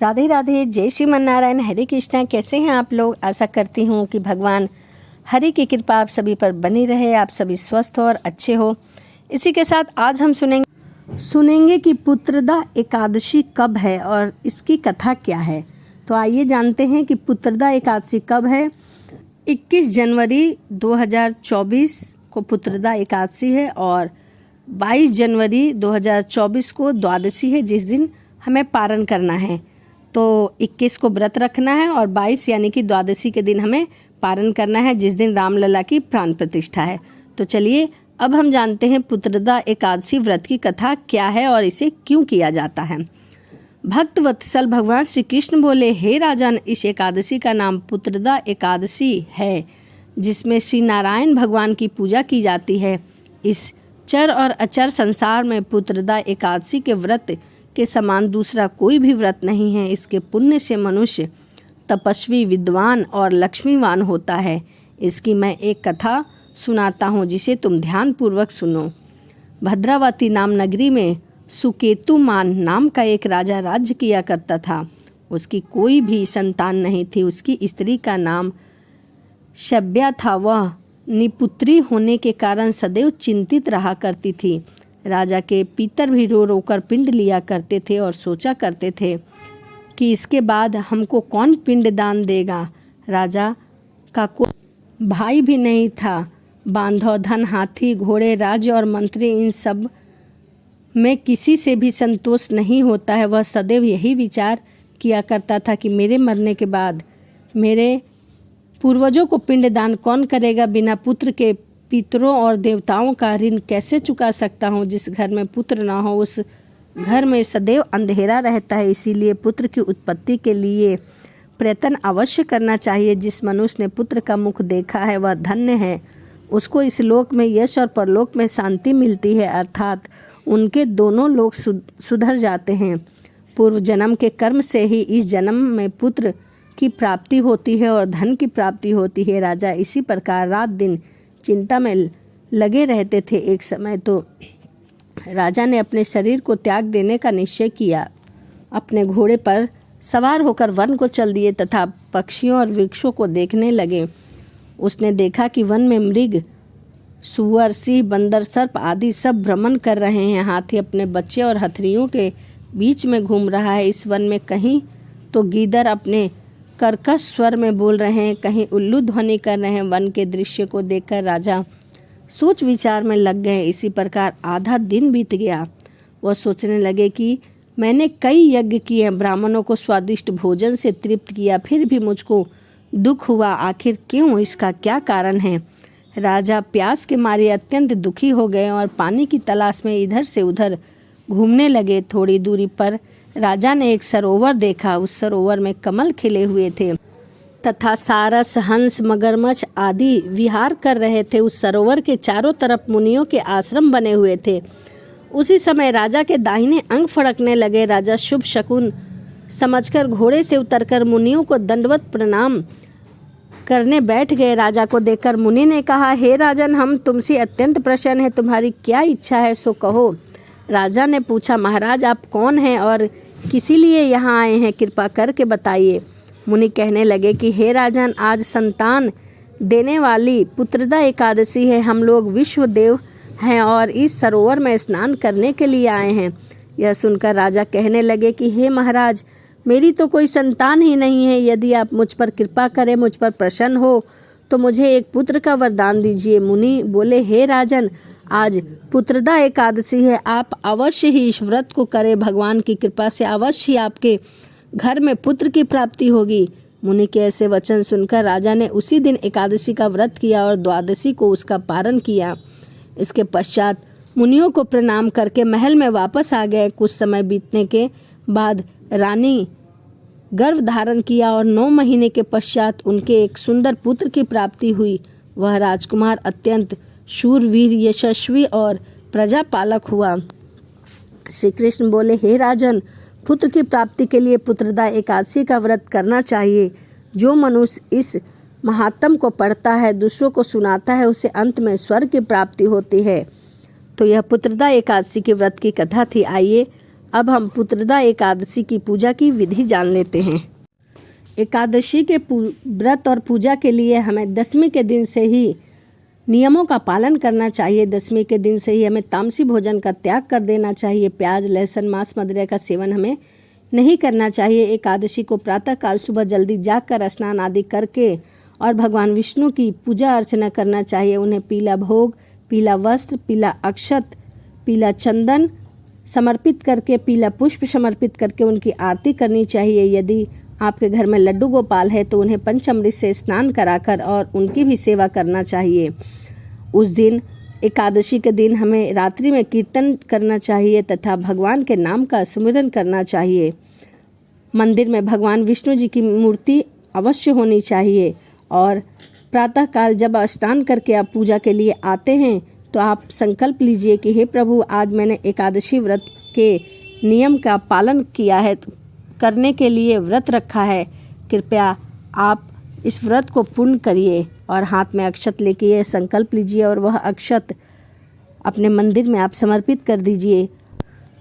राधे राधे, जय श्रीमन नारायण, हरे कृष्णा। कैसे हैं आप लोग? आशा करती हूँ कि भगवान हरि की कृपा आप सभी पर बनी रहे, आप सभी स्वस्थ हो और अच्छे हो। इसी के साथ आज हम सुनेंगे कि पुत्रदा एकादशी कब है और इसकी कथा क्या है। तो आइए जानते हैं कि पुत्रदा एकादशी कब है। 21 जनवरी 2024 को पुत्रदा एकादशी है और 22 जनवरी 2024 को द्वादशी है, जिस दिन हमें पारण करना है। तो 21 को व्रत रखना है और 22 यानी कि द्वादशी के दिन हमें पारण करना है, जिस दिन रामलला की प्राण प्रतिष्ठा है। तो चलिए अब हम जानते हैं पुत्रदा एकादशी व्रत की कथा क्या है और इसे क्यों किया जाता है। भक्त वत्सल भगवान श्री कृष्ण बोले, हे राजन, इस एकादशी का नाम पुत्रदा एकादशी है, जिसमें श्री नारायण भगवान की पूजा की जाती है। इस चर और अचर संसार में पुत्रदा एकादशी के व्रत के समान दूसरा कोई भी व्रत नहीं है। इसके पुण्य से मनुष्य तपस्वी, विद्वान और लक्ष्मीवान होता है। इसकी मैं एक कथा सुनाता हूँ, जिसे तुम ध्यान पूर्वक सुनो। भद्रावती नाम नगरी में सुकेतुमान नाम का एक राजा राज्य किया करता था। उसकी कोई भी संतान नहीं थी। उसकी स्त्री का नाम शब्या था। वह निपुत्री होने के कारण सदैव चिंतित रहा करती थी। राजा के पितर भी रो रो कर पिंड लिया करते थे और सोचा करते थे कि इसके बाद हमको कौन पिंड दान देगा। राजा का कोई भाई भी नहीं था। बांधव, धन, हाथी, घोड़े, राज्य और मंत्री, इन सब में किसी से भी संतोष नहीं होता है। वह सदैव यही विचार किया करता था कि मेरे मरने के बाद मेरे पूर्वजों को पिंडदान कौन करेगा। बिना पुत्र के पितरों और देवताओं का ऋण कैसे चुका सकता हूँ। जिस घर में पुत्र ना हो उस घर में सदैव अंधेरा रहता है। इसीलिए पुत्र की उत्पत्ति के लिए प्रयत्न अवश्य करना चाहिए। जिस मनुष्य ने पुत्र का मुख देखा है वह धन्य है। उसको इस लोक में यश और परलोक में शांति मिलती है, अर्थात उनके दोनों लोक सुधर जाते हैं। पूर्व जन्म के कर्म से ही इस जन्म में पुत्र की प्राप्ति होती है और धन की प्राप्ति होती है। राजा इसी प्रकार रात दिन चिंता में लगे रहते थे। एक समय तो राजा ने अपने शरीर को त्याग देने का निश्चय किया। अपने घोड़े पर सवार होकर वन को चल दिए तथा पक्षियों और वृक्षों को देखने लगे। उसने देखा कि वन में मृग, सुअर, सिंह, बंदर, सर्प आदि सब भ्रमण कर रहे हैं। हाथी अपने बच्चे और हथनियों के बीच में घूम रहा है। इस वन में कहीं तो गीदड़ अपने कर्कश स्वर में बोल रहे हैं, कहीं उल्लू ध्वनि कर रहे हैं। वन के दृश्य को देखकर राजा सोच विचार में लग गए। इसी प्रकार आधा दिन बीत गया। वह सोचने लगे कि मैंने कई यज्ञ किए, ब्राह्मणों को स्वादिष्ट भोजन से तृप्त किया, फिर भी मुझको दुख हुआ। आखिर क्यों? इसका क्या कारण है? राजा प्यास के मारे अत्यंत दुखी हो गए और पानी की तलाश में इधर से उधर घूमने लगे। थोड़ी दूरी पर राजा ने एक सरोवर देखा। उस सरोवर में कमल खिले हुए थे तथा सारस, हंस, मगरमच्छ आदि विहार कर रहे थे। उस सरोवर के चारों तरफ मुनियों के आश्रम बने हुए थे। उसी समय राजा के दाहिने अंग फड़कने लगे। राजा शुभ शकुन समझकर घोड़े से उतरकर मुनियों को दंडवत प्रणाम करने बैठ गए। राजा को देखकर मुनि ने कहा, हे राजन, हम तुमसे अत्यंत प्रसन्न हैं। तुम्हारी क्या इच्छा है सो कहो। राजा ने पूछा, महाराज आप कौन हैं और किसी लिए यहाँ आए हैं, कृपा करके बताइए। मुनि कहने लगे कि हे राजन, आज संतान देने वाली पुत्रदा एकादशी है। हम लोग विश्व देव हैं और इस सरोवर में स्नान करने के लिए आए हैं। यह सुनकर राजा कहने लगे कि हे महाराज, मेरी तो कोई संतान ही नहीं है। यदि आप मुझ पर कृपा करें, मुझ पर प्रसन्न हो तो मुझे एक पुत्र का वरदान दीजिए। मुनि बोले, हे राजन, आज पुत्रदा एकादशी है, आप अवश्य ही इस व्रत को करें। भगवान की कृपा से अवश्य ही आपके घर में पुत्र की प्राप्ति होगी। मुनि के ऐसे वचन सुनकर राजा ने उसी दिन एकादशी का व्रत किया और द्वादशी को उसका पारण किया। इसके पश्चात मुनियों को प्रणाम करके महल में वापस आ गए। कुछ समय बीतने के बाद रानी गर्भ धारण किया और 9 महीने के पश्चात उनके एक सुंदर पुत्र की प्राप्ति हुई। वह राजकुमार अत्यंत शूरवीर, यशस्वी और प्रजापालक हुआ। श्री कृष्ण बोले, हे राजन, पुत्र की प्राप्ति के लिए पुत्रदा एकादशी का व्रत करना चाहिए। जो मनुष्य इस महात्म को पढ़ता है, दूसरों को सुनाता है, उसे अंत में स्वर्ग की प्राप्ति होती है। तो यह पुत्रदा एकादशी के व्रत की कथा थी। आइए अब हम पुत्रदा एकादशी की पूजा की विधि जान लेते हैं। एकादशी के व्रत और पूजा के लिए हमें दशमी के दिन से ही नियमों का पालन करना चाहिए। दशमी के दिन से ही हमें तामसी भोजन का त्याग कर देना चाहिए। प्याज, लहसुन, मांस, मदिरा का सेवन हमें नहीं करना चाहिए। एकादशी को प्रातःकाल सुबह जल्दी जागकर स्नान आदि करके और भगवान विष्णु की पूजा अर्चना करना चाहिए। उन्हें पीला भोग, पीला वस्त्र, पीला अक्षत, पीला चंदन समर्पित करके, पीला पुष्प समर्पित करके उनकी आरती करनी चाहिए। यदि आपके घर में लड्डू गोपाल है तो उन्हें पंचामृत से स्नान कराकर और उनकी भी सेवा करना चाहिए। उस दिन एकादशी के दिन हमें रात्रि में कीर्तन करना चाहिए तथा भगवान के नाम का सुमिरन करना चाहिए। मंदिर में भगवान विष्णु जी की मूर्ति अवश्य होनी चाहिए और प्रातःकाल जब स्नान करके आप पूजा के लिए आते हैं तो आप संकल्प लीजिए कि हे प्रभु, आज मैंने एकादशी व्रत के नियम का पालन किया है, करने के लिए व्रत रखा है। कृपया आप इस व्रत को पूर्ण करिए और हाथ में अक्षत लेके ये संकल्प लीजिए और वह अक्षत अपने मंदिर में आप समर्पित कर दीजिए।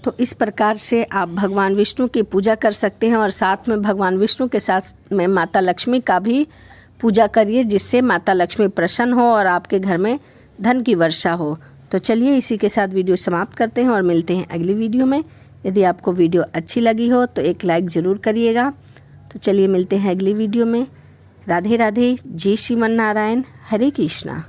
तो इस प्रकार से आप भगवान विष्णु की पूजा कर सकते हैं और साथ में भगवान विष्णु के साथ में माता लक्ष्मी का भी पूजा करिए, जिससे माता लक्ष्मी प्रसन्न हो और आपके घर में धन की वर्षा हो। तो चलिए इसी के साथ वीडियो समाप्त करते हैं और मिलते हैं अगली वीडियो में। यदि आपको वीडियो अच्छी लगी हो तो एक लाइक ज़रूर करिएगा। तो चलिए मिलते हैं अगली वीडियो में। राधे राधे, जय श्रीमन नारायण, हरे कृष्णा।